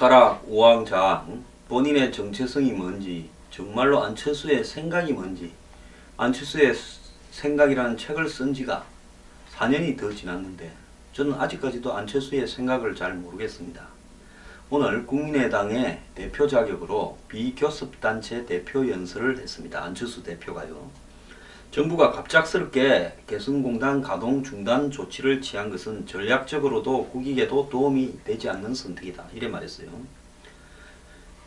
오락가락 우왕좌왕 본인의 정체성이 뭔지, 정말로 안철수의 생각이 뭔지, 안철수의 생각이라는 책을 쓴 지가 4년이 더 지났는데 저는 아직까지도 안철수의 생각을 잘 모르겠습니다. 오늘 국민의당의 대표 자격으로 비교섭단체 대표 연설을 했습니다. 안철수 대표가요. 정부가 갑작스럽게 개성공단 가동 중단 조치를 취한 것은 전략적으로도 국익에도 도움이 되지 않는 선택이다. 이래 말했어요.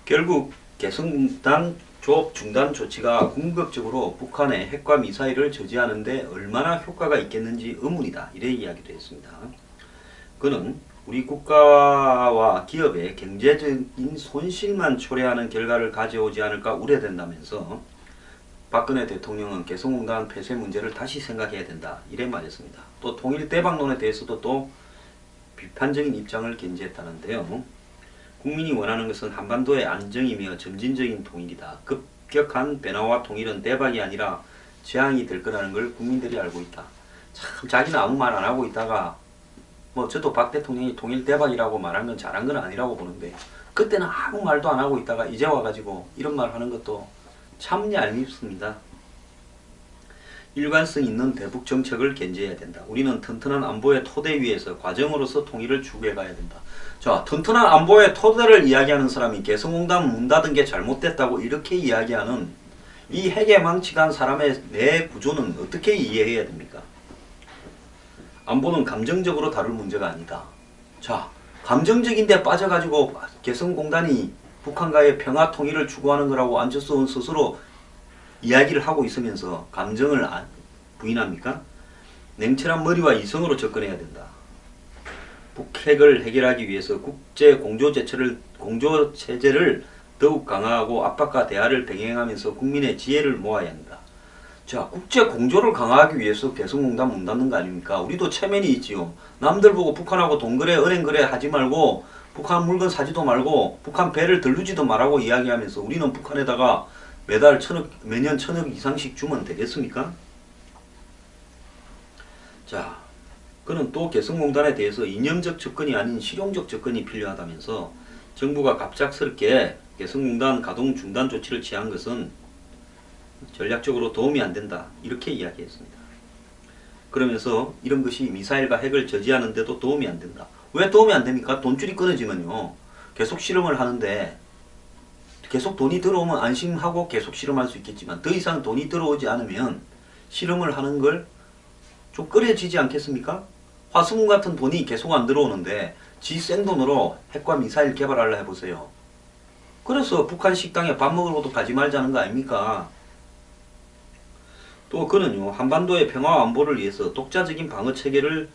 결국 개성공단 조업 중단 조치가 궁극적으로 북한의 핵과 미사일을 저지하는 데 얼마나 효과가 있겠는지 의문이다. 이래 이야기도 했습니다. 그는 우리 국가와 기업의 경제적인 손실만 초래하는 결과를 가져오지 않을까 우려된다면서 박근혜 대통령은 개성공단 폐쇄 문제를 다시 생각해야 된다. 이래 말했습니다. 또 통일 대박론에 대해서도 또 비판적인 입장을 견지했다는데요. 국민이 원하는 것은 한반도의 안정이며 점진적인 통일이다. 급격한 변화와 통일은 대박이 아니라 재앙이 될 거라는 걸 국민들이 알고 있다. 참 자기는 아무 말 안 하고 있다가 저도 박 대통령이 통일 대박이라고 말한 건 잘한 건 아니라고 보는데 그때는 아무 말도 안 하고 있다가 이제 와가지고 이런 말 하는 것도 참 얄밉습니다. 일관성 있는 대북 정책을 견지해야 된다. 우리는 튼튼한 안보의 토대 위에서 과정으로서 통일을 추구해 가야 된다. 자, 튼튼한 안보의 토대를 이야기하는 사람이 개성공단 문 닫은 게 잘못됐다고 이렇게 이야기하는 이 핵에 망치간 사람의 내 구조는 어떻게 이해해야 됩니까? 안보는 감정적으로 다룰 문제가 아니다. 자, 감정적인데 빠져가지고 개성공단이 북한과의 평화 통일을 추구하는 거라고 안철수 의원 스스로 이야기를 하고 있으면서 감정을 부인합니까? 냉철한 머리와 이성으로 접근해야 된다. 북핵을 해결하기 위해서 국제 공조체제를 더욱 강화하고 압박과 대화를 병행하면서 국민의 지혜를 모아야 한다. 자, 국제 공조를 강화하기 위해서 개성공단 문 닫는 거 아닙니까? 우리도 체면이 있지요. 남들 보고 북한하고 돈거래, 은행거래 하지 말고 북한 물건 사지도 말고 북한 배를 들르지도 말라고 이야기하면서 우리는 북한에다가 매달 매년 1,000억 이상씩 주면 되겠습니까? 자, 그는 또 개성공단에 대해서 이념적 접근이 아닌 실용적 접근이 필요하다면서 정부가 갑작스럽게 개성공단 가동 중단 조치를 취한 것은 전략적으로 도움이 안 된다. 이렇게 이야기했습니다. 그러면서 이런 것이 미사일과 핵을 저지하는 데도 도움이 안 된다. 왜 도움이 안 됩니까? 돈줄이 끊어지면요. 계속 실험을 하는데 계속 돈이 들어오면 안심하고 계속 실험할 수 있겠지만 더 이상 돈이 들어오지 않으면 실험을 하는 걸 좀 꺼려지지 않겠습니까? 화수문 같은 돈이 계속 안 들어오는데 지 생돈으로 핵과 미사일 개발하려 해보세요. 그래서 북한 식당에 밥 먹으러도 가지 말자는 거 아닙니까? 또 그는요, 한반도의 평화와 안보를 위해서 독자적인 방어체계를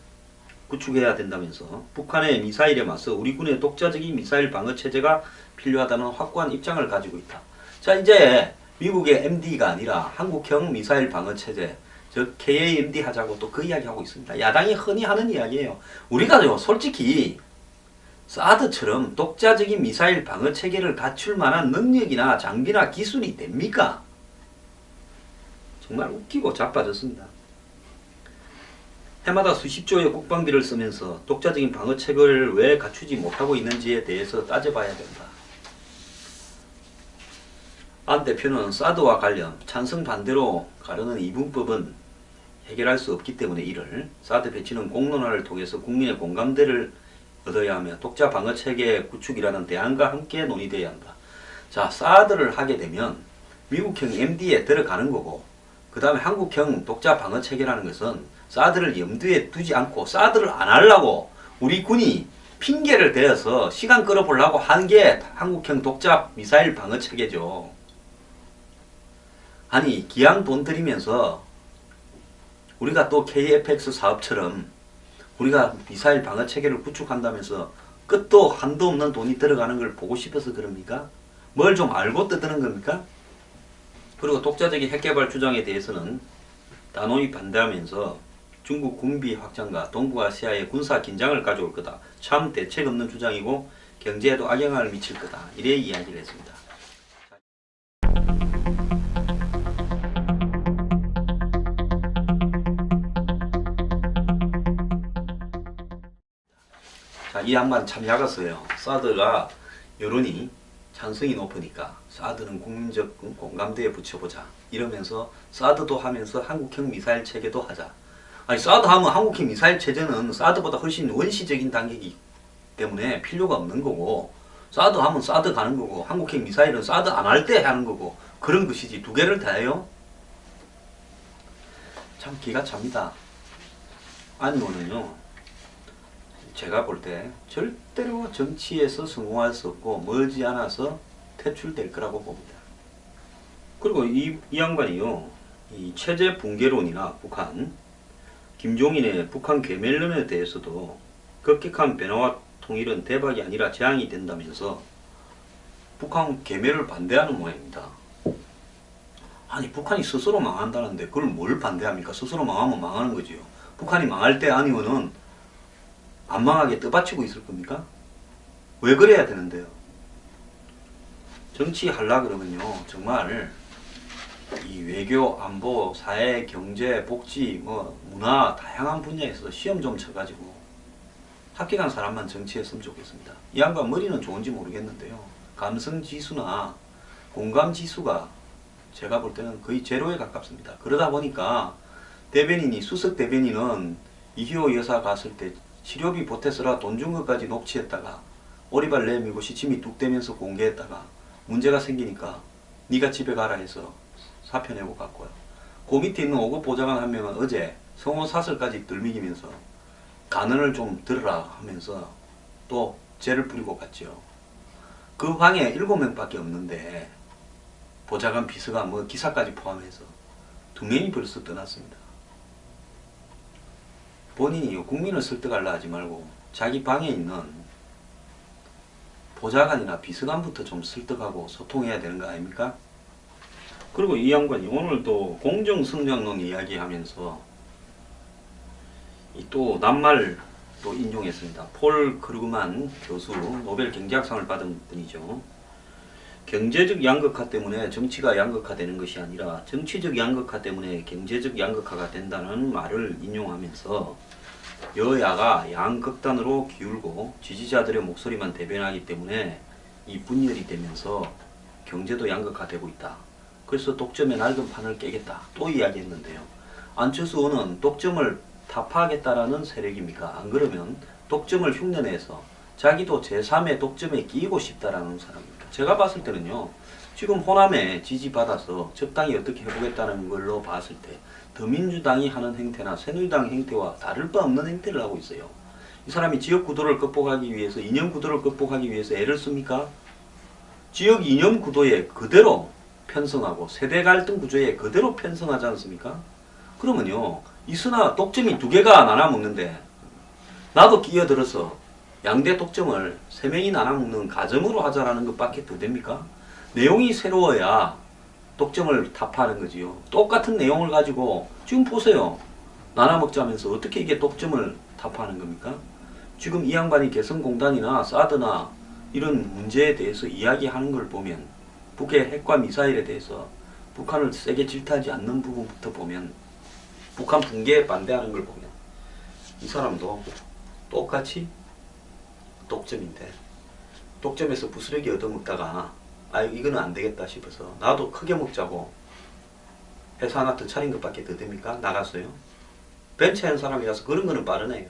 구축해야 된다면서 북한의 미사일에 맞서 우리 군의 독자적인 미사일 방어체제가 필요하다는 확고한 입장을 가지고 있다. 자, 이제 미국의 MD가 아니라 한국형 미사일 방어체제, 즉 KAMD 하자고 또 그 이야기 하고 있습니다. 야당이 흔히 하는 이야기예요. 우리가요, 솔직히 사드처럼 독자적인 미사일 방어체계를 갖출 만한 능력이나 장비나 기술이 됩니까? 정말 웃기고 자빠졌습니다. 해마다 수십조의 국방비를 쓰면서 독자적인 방어책을 왜 갖추지 못하고 있는지에 대해서 따져봐야 된다. 안 대표는 사드와 관련 찬성 반대로 가르는 이분법은 해결할 수 없기 때문에 이를 사드 배치는 공론화를 통해서 국민의 공감대를 얻어야 하며 독자 방어체계 구축이라는 대안과 함께 논의되어야 한다. 자, 사드를 하게 되면 미국형 MD에 들어가는 거고 그 다음에 한국형 독자 방어체계라는 것은 사드를 염두에 두지 않고 사드를 안 하려고 우리 군이 핑계를 대어서 시간 끌어보려고 한 게 한국형 독자 미사일 방어체계죠. 아니, 기왕 돈 들이면서 우리가 또 KFX 사업처럼 우리가 미사일 방어체계를 구축한다면서 끝도 한도 없는 돈이 들어가는 걸 보고 싶어서 그럽니까? 뭘 좀 알고 떠드는 겁니까? 그리고 독자적인 핵개발 주장에 대해서는 단호히 반대하면서 중국 군비 확장과 동북아시아의 군사 긴장을 가져올 거다. 참 대책 없는 주장이고 경제에도 악영향을 미칠 거다. 이래 이야기를 했습니다. 자, 이 양반 참 약았어요. 사드가 여론이 찬성이 높으니까 사드는 국민적 공감대에 붙여보자 이러면서 사드도 하면서 한국형 미사일 체계도 하자. 아니 사드 하면 한국형 미사일 체제는 사드보다 훨씬 원시적인 단계이기 때문에 필요가 없는 거고, 사드 하면 사드 가는 거고, 한국형 미사일은 사드 안 할 때 하는 거고, 그런 것이지 두 개를 다 해요? 참 기가 찹니다. 안노는요, 제가 볼 때 절대로 정치에서 성공할 수 없고 머지않아서 퇴출될 거라고 봅니다. 그리고 이 양반이요, 이 체제 붕괴론이나 북한, 김종인의 북한 괴멸론에 대해서도 급격한 변화와 통일은 대박이 아니라 재앙이 된다면서 북한 괴멸을 반대하는 모양입니다. 아니 북한이 스스로 망한다는데 그걸 뭘 반대합니까? 스스로 망하면 망하는 거지요. 북한이 망할 때 아니면은 안 망하게 떠받치고 있을 겁니까? 왜 그래야 되는데요? 정치 하려 그러면요, 정말 이 외교, 안보, 사회, 경제, 복지, 뭐 문화 다양한 분야에서 시험 좀 쳐가지고 합격한 사람만 정치했으면 좋겠습니다. 이 양반 머리는 좋은지 모르겠는데요, 감성 지수나 공감 지수가 제가 볼 때는 거의 제로에 가깝습니다. 그러다 보니까 대변인이, 수석 대변인은 이희호 여사 갔을 때 치료비 보태서라 돈 준 것까지 녹취했다가 오리발 내밀고 시침이 뚝 대면서 공개했다가 문제가 생기니까 네가 집에 가라 해서 사표 내고 갔고요. 그 밑에 있는 5급 보좌관 한 명은 어제 성호 사설까지 들미기면서 간언을 좀 들으라 하면서 또 죄를 뿌리고 갔죠. 그 방에 7명밖에 없는데 보좌관 비서가 뭐 기사까지 포함해서 2명이 벌써 떠났습니다. 본인이 국민을 설득하려 하지 말고 자기 방에 있는 보좌관이나 비서관부터 좀 설득하고 소통해야 되는 거 아닙니까? 그리고 이 양반이 오늘도 공정성장론 이야기하면서 또 낱말 또 인용했습니다. 폴 크루그만 교수, 노벨 경제학상을 받은 분이죠. 경제적 양극화 때문에 정치가 양극화되는 것이 아니라 정치적 양극화 때문에 경제적 양극화가 된다는 말을 인용하면서 여야가 양극단으로 기울고 지지자들의 목소리만 대변하기 때문에 이 분열이 되면서 경제도 양극화되고 있다. 그래서 독점의 낡은 판을 깨겠다. 또 이야기했는데요. 안철수 의원은 독점을 타파하겠다라는 세력입니까? 안 그러면 독점을 흉내내서 자기도 제3의 독점에 끼이고 싶다라는 사람입니다. 제가 봤을 때는요, 지금 호남에 지지받아서 적당히 어떻게 해보겠다는 걸로 봤을 때 더민주당이 하는 행태나 새누리당 행태와 다를 바 없는 행태를 하고 있어요. 이 사람이 지역 구도를 극복하기 위해서, 이념 구도를 극복하기 위해서 애를 씁니까? 지역 이념 구도에 그대로 편성하고 세대 갈등 구조에 그대로 편성하지 않습니까? 그러면요, 이스나 독점이 2개가 나눠먹는데 나도 끼어들어서 양대 독점을 3명이 나눠먹는 가정으로 하자라는 것밖에 더 됩니까? 내용이 새로워야 독점을 타파하는 거지요. 똑같은 내용을 가지고 지금 보세요. 나눠먹자면서 어떻게 이게 독점을 타파하는 겁니까? 지금 이 양반이 개성공단이나 사드나 이런 문제에 대해서 이야기하는 걸 보면, 북의 핵과 미사일에 대해서 북한을 세게 질타하지 않는 부분부터 보면, 북한 붕괴에 반대하는 걸 보면 이 사람도 똑같이 독점인데, 독점에서 부스러기 얻어먹다가 아 이거는 안 되겠다 싶어서 나도 크게 먹자고 회사 하나 더 차린 것밖에 더 됩니까? 나갔어요. 벤처한 사람이라서 그런 거는 빠르네요.